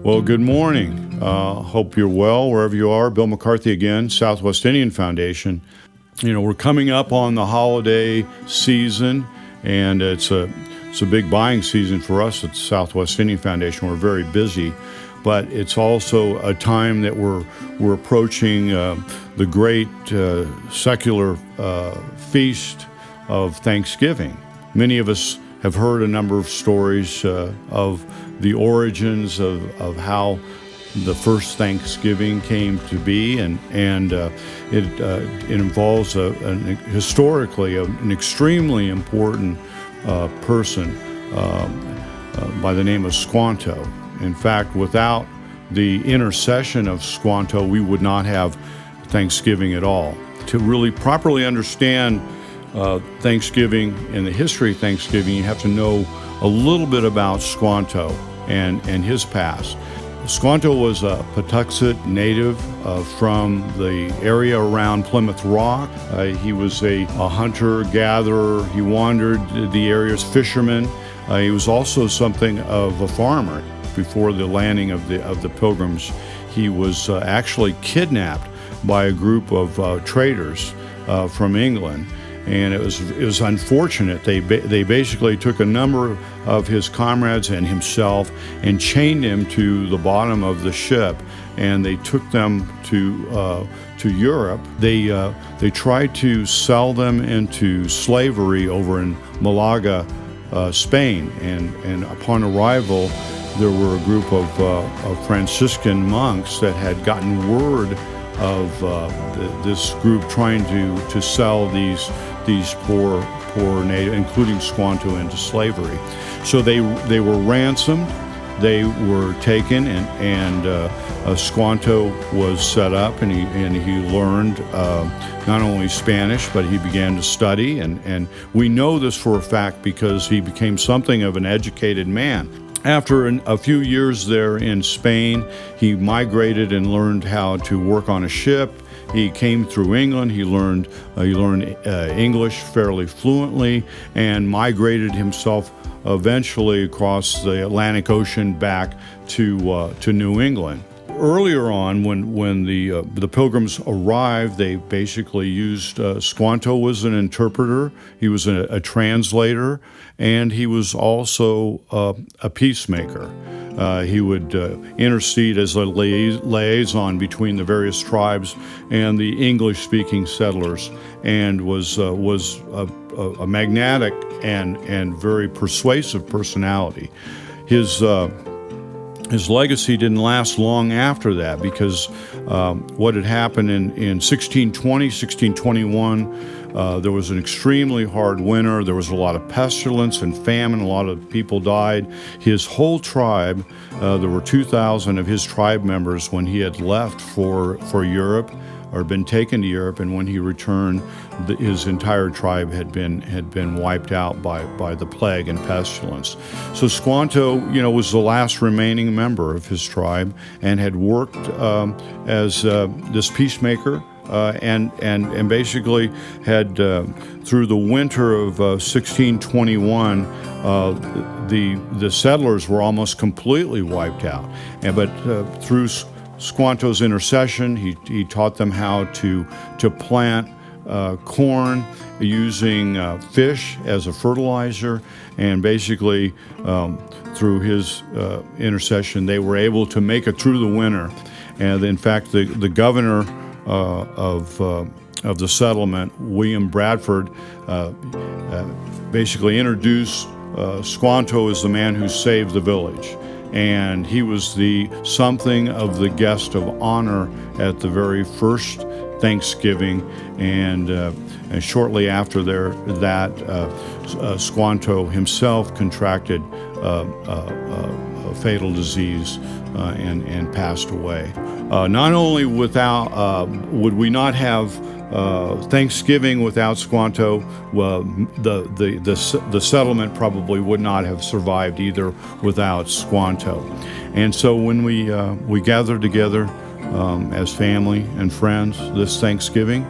Well, good morning. Hope you're well wherever you are. Bill McCarthy again, Southwest Indian Foundation. We're coming up on the holiday season, and it's a big buying season for us at the Southwest Indian Foundation. We're very busy, but it's also a time that we're approaching the great secular feast of Thanksgiving. Many of us have heard a number of stories of the origins of how the first Thanksgiving came to be, and it involves historically an extremely important person by the name of Squanto. In fact, without the intercession of Squanto, we would not have Thanksgiving at all. To really properly understand Thanksgiving and the history of Thanksgiving, you have to know a little bit about Squanto and his past. Squanto was a Patuxet native from the area around Plymouth Rock. He was a hunter-gatherer. He wandered the areas, fisherman. He was also something of a farmer. Before the landing of the pilgrims, he was actually kidnapped by a group of traders from England. And it was unfortunate. They basically took a number of his comrades and himself and chained him to the bottom of the ship, and they took them to Europe. They tried to sell them into slavery over in Malaga, Spain. And upon arrival, there were a group of Franciscan monks that had gotten word of this group trying to sell these poor native, including Squanto, into slavery. So they were ransomed, they were taken, and Squanto was set up, and he learned not only Spanish, but he began to study, and we know this for a fact because he became something of an educated man. After a few years there in Spain, he migrated and learned how to work on a ship. He came through England. He learned English fairly fluently and migrated himself eventually across the Atlantic Ocean back to New England. Earlier on, when the pilgrims arrived, they basically used Squanto was an interpreter. He was a translator, and he was also a peacemaker. He would intercede as a liaison between the various tribes and the English-speaking settlers, and was a magnetic and very persuasive personality. His legacy didn't last long after that, because what had happened in 1620, 1621, there was an extremely hard winter. There was a lot of pestilence and famine. A lot of people died. His whole tribe, there were 2,000 of his tribe members when he had left for Europe, or been taken to Europe, and when he returned, his entire tribe had been wiped out by the plague and pestilence. So Squanto, was the last remaining member of his tribe, and had worked as this peacemaker, and basically had through the winter of 1621, the settlers were almost completely wiped out, but through Squanto's intercession, he taught them how to plant corn using fish as a fertilizer, and basically through his intercession, they were able to make it through the winter. And in fact, the governor of the settlement, William Bradford, basically introduced Squanto as the man who saved the village. And he was something of the guest of honor at the very first Thanksgiving, and shortly after that, Squanto himself contracted a fatal disease and passed away. Not only would we not have Thanksgiving without Squanto, well, the settlement probably would not have survived either without Squanto. And so when we gather together as family and friends this Thanksgiving,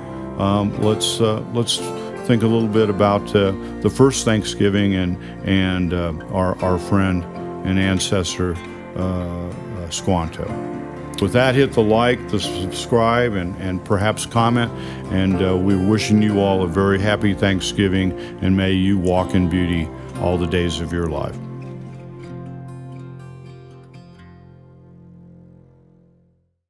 let's think a little bit about the first Thanksgiving and our friend and ancestor Squanto. With that, hit the like, the subscribe, and perhaps comment. And we're wishing you all a very happy Thanksgiving, and may you walk in beauty all the days of your life.